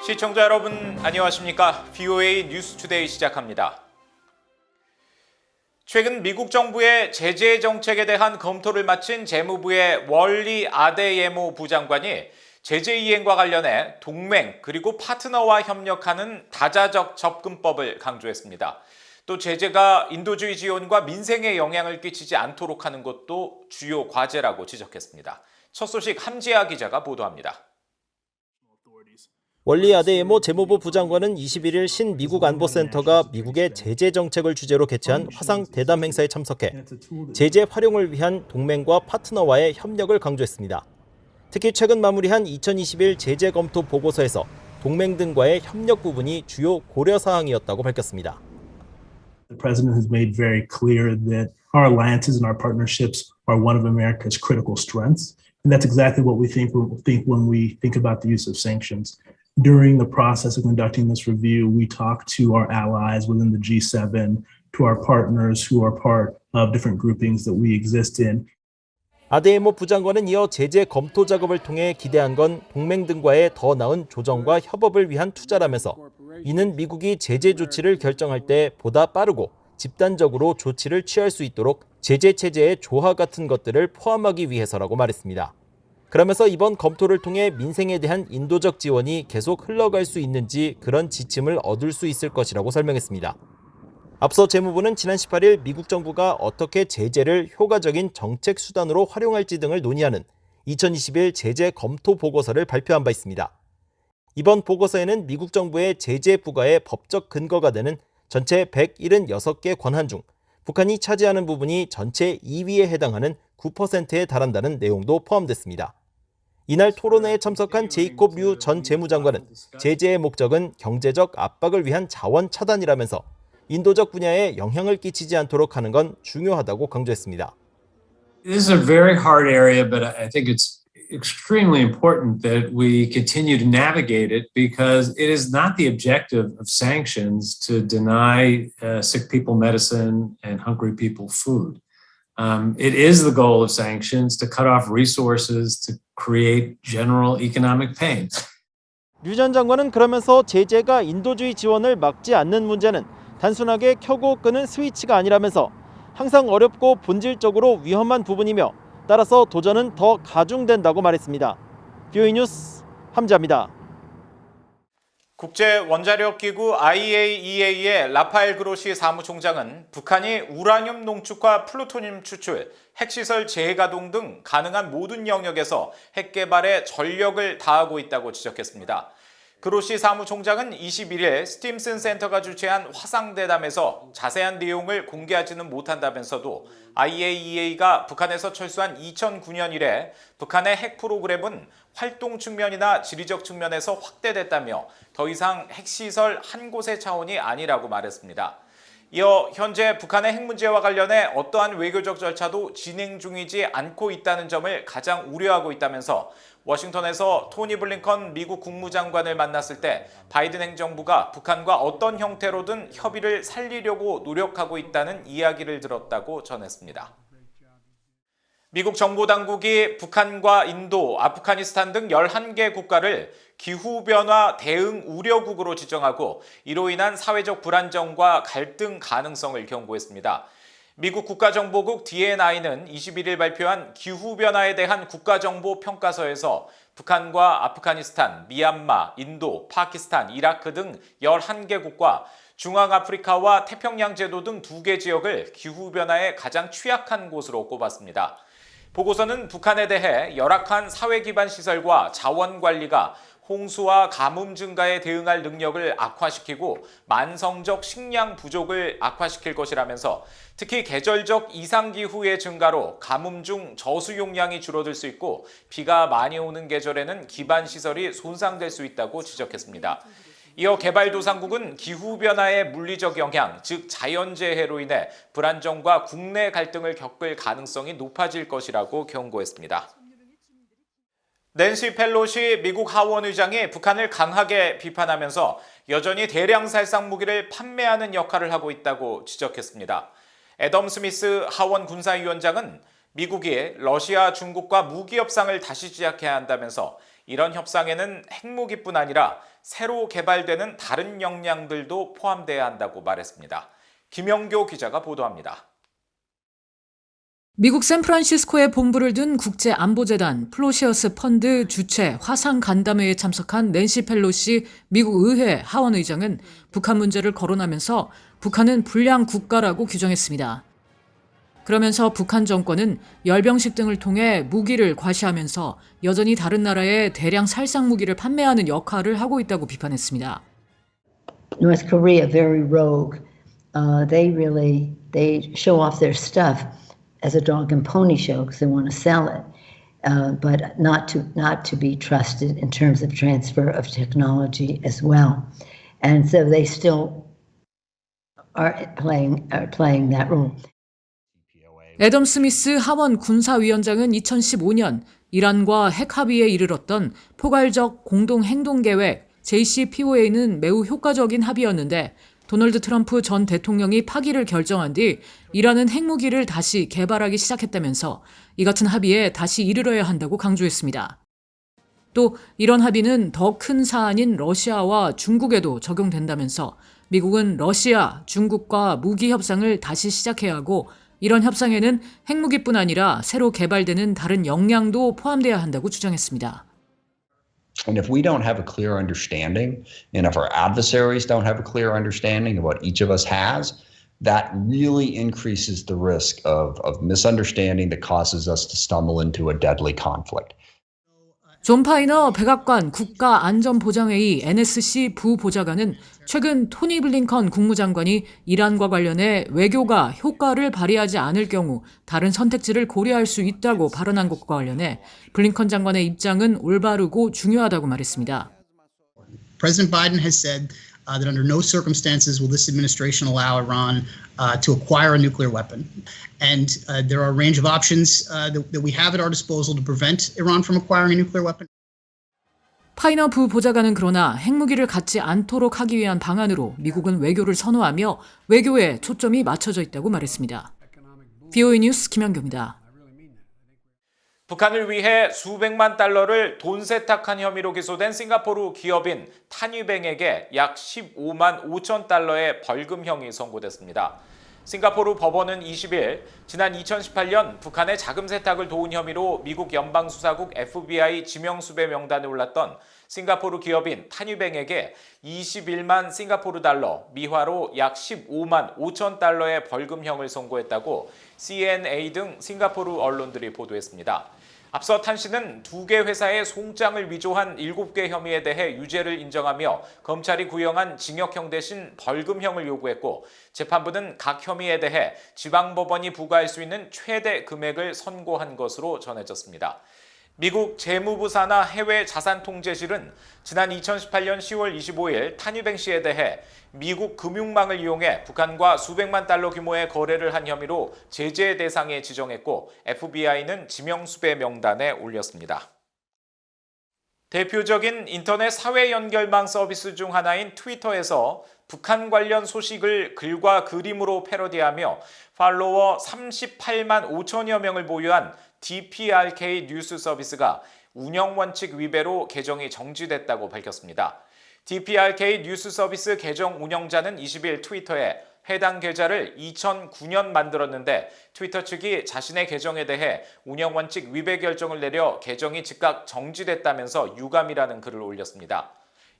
시청자 여러분 안녕하십니까? VOA 뉴스투데이 시작합니다. 최근 미국 정부의 제재 정책에 대한 검토를 마친 재무부의 월리 아데예모 부장관이 제재 이행과 관련해 동맹 그리고 파트너와 협력하는 다자적 접근법을 강조했습니다. 또 제재가 인도주의 지원과 민생에 영향을 끼치지 않도록 하는 것도 주요 과제라고 지적했습니다. 첫 소식 함지아 기자가 보도합니다. 월리 아데예모 재무부 부장관은 21일 신미국 안보센터가 미국의 제재 정책을 주제로 개최한 화상 대담 행사에 참석해 제재 활용을 위한 동맹과 파트너와의 협력을 강조했습니다. 특히 최근 마무리한 2021 제재 검토 보고서에서 동맹 등과의 협력 부분이 주요 고려 사항이었다고 밝혔습니다. The president has made very clear that our alliances and our partnerships are one of America's critical strengths, and that's exactly what we think when we think about the use of sanctions. During the process of conducting this review, we talk to our allies within the G7, to our partners who are part of different groupings that we exist in. 아데예모 부장관은 이어 제재 검토 작업을 통해 기대한 건 동맹 등과의 더 나은 조정과 협업을 위한 투자라면서 이는 미국이 제재 조치를 결정할 때 보다 빠르고 집단적으로 조치를 취할 수 있도록 제재 체제의 조화 같은 것들을 포함하기 위해서라고 말했습니다. 그러면서 이번 검토를 통해 민생에 대한 인도적 지원이 계속 흘러갈 수 있는지 그런 지침을 얻을 수 있을 것이라고 설명했습니다. 앞서 재무부는 지난 18일 미국 정부가 어떻게 제재를 효과적인 정책 수단으로 활용할지 등을 논의하는 2021 제재 검토 보고서를 발표한 바 있습니다. 이번 보고서에는 미국 정부의 제재 부과의 법적 근거가 되는 전체 176개 권한 중 북한이 차지하는 부분이 전체 2위에 해당하는 9%에 달한다는 내용도 포함됐습니다. 이날 토론회에 참석한 제이콥 류 전 재무장관은 제재의 목적은 경제적 압박을 위한 자원 차단이라면서 인도적 분야에 영향을 끼치지 않도록 하는 건 중요하다고 강조했습니다. This is a very hard area, but I think it's extremely important that we continue to navigate it because it is not the objective of sanctions to deny sick people medicine and hungry people food. It is the goal of sanctions to cut off resources to create general economic pain. 류 전 장관은 그러면서 제재가 인도주의 지원을 막지 않는 문제는 단순하게 켜고 끄는 스위치가 아니라면서 항상 어렵고 본질적으로 위험한 부분이며 따라서 도전은 더 가중된다고 말했습니다. VOA 뉴스 함지아입니다. 국제원자력기구 IAEA의 라파엘 그로시 사무총장은 북한이 우라늄 농축과 플루토늄 추출, 핵시설 재가동 등 가능한 모든 영역에서 핵 개발에 전력을 다하고 있다고 지적했습니다. 그로시 사무총장은 21일 스팀슨 센터가 주최한 화상대담에서 자세한 내용을 공개하지는 못한다면서도 IAEA가 북한에서 철수한 2009년 이래 북한의 핵 프로그램은 활동 측면이나 지리적 측면에서 확대됐다며 더 이상 핵시설 한 곳의 차원이 아니라고 말했습니다. 이어 현재 북한의 핵 문제와 관련해 어떠한 외교적 절차도 진행 중이지 않고 있다는 점을 가장 우려하고 있다면서 워싱턴에서 토니 블링컨 미국 국무장관을 만났을 때 바이든 행정부가 북한과 어떤 형태로든 협의를 살리려고 노력하고 있다는 이야기를 들었다고 전했습니다. 미국 정보당국이 북한과 인도, 아프가니스탄 등 11개 국가를 기후변화 대응 우려국으로 지정하고 이로 인한 사회적 불안정과 갈등 가능성을 경고했습니다. 미국 국가정보국 DNI는 21일 발표한 기후변화에 대한 국가정보 평가서에서 북한과 아프가니스탄, 미얀마, 인도, 파키스탄, 이라크 등 11개국과 중앙아프리카와 태평양제도 등 2개 지역을 기후변화에 가장 취약한 곳으로 꼽았습니다. 보고서는 북한에 대해 열악한 사회 기반 시설과 자원 관리가 홍수와 가뭄 증가에 대응할 능력을 악화시키고 만성적 식량 부족을 악화시킬 것이라면서 특히 계절적 이상기후의 증가로 가뭄 중 저수 용량이 줄어들 수 있고 비가 많이 오는 계절에는 기반 시설이 손상될 수 있다고 지적했습니다. 이어 개발도상국은 기후변화의 물리적 영향, 즉 자연재해로 인해 불안정과 국내 갈등을 겪을 가능성이 높아질 것이라고 경고했습니다. 낸시 펠로시 미국 하원 의장이 북한을 강하게 비판하면서 여전히 대량 살상 무기를 판매하는 역할을 하고 있다고 지적했습니다. 애덤 스미스 하원 군사위원장은 미국이 러시아, 중국과 무기 협상을 다시 시작해야 한다면서 이런 협상에는 핵무기뿐 아니라 새로 개발되는 다른 역량들도 포함돼야 한다고 말했습니다. 김영교 기자가 보도합니다. 미국 샌프란시스코에 본부를 둔 국제안보재단 플로시어스 펀드 주최 화상 간담회에 참석한 낸시 펠로시 미국 의회 하원 의장은 북한 문제를 거론하면서 북한은 불량 국가라고 규정했습니다. 그러면서 북한 정권은 열병식 등을 통해 무기를 과시하면서 여전히 다른 나라에 대량 살상 무기를 판매하는 역할을 하고 있다고 비판했습니다. North Korea, very rogue. They show off their stuff as a dog and pony show because they want to sell it, but not to be trusted in terms of transfer of technology as well. And so they still are playing that role. 애덤 스미스 하원 군사위원장은 2015년 이란과 핵 합의에 이르렀던 포괄적 공동행동계획 JCPOA는 매우 효과적인 합의였는데 도널드 트럼프 전 대통령이 파기를 결정한 뒤 이란은 핵무기를 다시 개발하기 시작했다면서 이 같은 합의에 다시 이르러야 한다고 강조했습니다. 또 이런 합의는 더 큰 사안인 러시아와 중국에도 적용된다면서 미국은 러시아, 중국과 무기 협상을 다시 시작해야 하고 이런 협상에는 핵무기뿐 아니라 새로 개발되는 다른 역량도 포함돼야 한다고 주장했습니다. And if we don't have a clear understanding, and if our adversaries don't have a clear understanding of what each of us has, that really increases the risk of misunderstanding that causes us to stumble into a deadly conflict. 존 파이너 백악관 국가안전보장회의 NSC 부보좌관은 최근 토니 블링컨 국무장관이 이란과 관련해 외교가 효과를 발휘하지 않을 경우 다른 선택지를 고려할 수 있다고 발언한 것과 관련해 블링컨 장관의 입장은 올바르고 중요하다고 말했습니다. President Biden has said that under no circumstances will this administration allow Iran to acquire a nuclear weapon. And there are a range of options that we have at our disposal to prevent Iran from acquiring a nuclear weapon. 파이너 부보좌관은 그러나 핵무기를 갖지 않도록 하기 위한 방안으로 미국은 외교를 선호하며 외교에 초점이 맞춰져 있다고 말했습니다. VOA 뉴스 김현경입니다. 북한을 위해 수백만 달러를 돈 세탁한 혐의로 기소된 싱가포르 기업인 탄유뱅에게 약 15만 5천 달러의 벌금형이 선고됐습니다. 싱가포르 법원은 20일 지난 2018년 북한의 자금 세탁을 도운 혐의로 미국 연방수사국 FBI 지명수배 명단에 올랐던 싱가포르 기업인 탄유뱅에게 21만 싱가포르 달러, 미화로 약 15만 5천 달러의 벌금형을 선고했다고 CNA 등 싱가포르 언론들이 보도했습니다. 앞서 탄 씨는 2개 회사의 송장을 위조한 7개 혐의에 대해 유죄를 인정하며 검찰이 구형한 징역형 대신 벌금형을 요구했고 재판부는 각 혐의에 대해 지방법원이 부과할 수 있는 최대 금액을 선고한 것으로 전해졌습니다. 미국 재무부 산하 해외 자산통제실은 지난 2018년 10월 25일 탄유뱅 씨에 대해 미국 금융망을 이용해 북한과 수백만 달러 규모의 거래를 한 혐의로 제재 대상에 지정했고 FBI는 지명수배 명단에 올렸습니다. 대표적인 인터넷 사회 연결망 서비스 중 하나인 트위터에서 북한 관련 소식을 글과 그림으로 패러디하며 팔로워 38만 5천여 명을 보유한 DPRK 뉴스 서비스가 운영 원칙 위배로 계정이 정지됐다고 밝혔습니다. DPRK 뉴스 서비스 계정 운영자는 20일 트위터에 해당 계좌를 2009년 만들었는데 트위터 측이 자신의 계정에 대해 운영 원칙 위배 결정을 내려 계정이 즉각 정지됐다면서 유감이라는 글을 올렸습니다.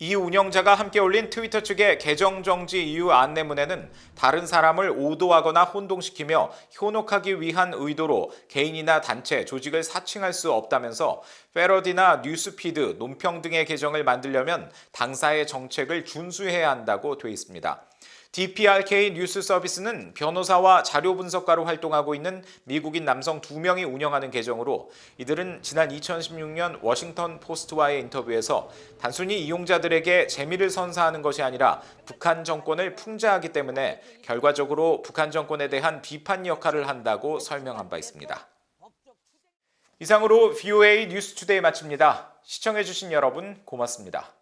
이 운영자가 함께 올린 트위터 측의 계정 정지 이유 안내문에는 다른 사람을 오도하거나 혼동시키며 현혹하기 위한 의도로 개인이나 단체, 조직을 사칭할 수 없다면서 패러디나 뉴스피드, 논평 등의 계정을 만들려면 당사의 정책을 준수해야 한다고 돼 있습니다. DPRK 뉴스 서비스는 변호사와 자료 분석가로 활동하고 있는 미국인 남성 2명이 운영하는 계정으로 이들은 지난 2016년 워싱턴 포스트와의 인터뷰에서 단순히 이용자들에게 재미를 선사하는 것이 아니라 북한 정권을 풍자하기 때문에 결과적으로 북한 정권에 대한 비판 역할을 한다고 설명한 바 있습니다. 이상으로 VOA 뉴스 투데이 마칩니다. 시청해주신 여러분 고맙습니다.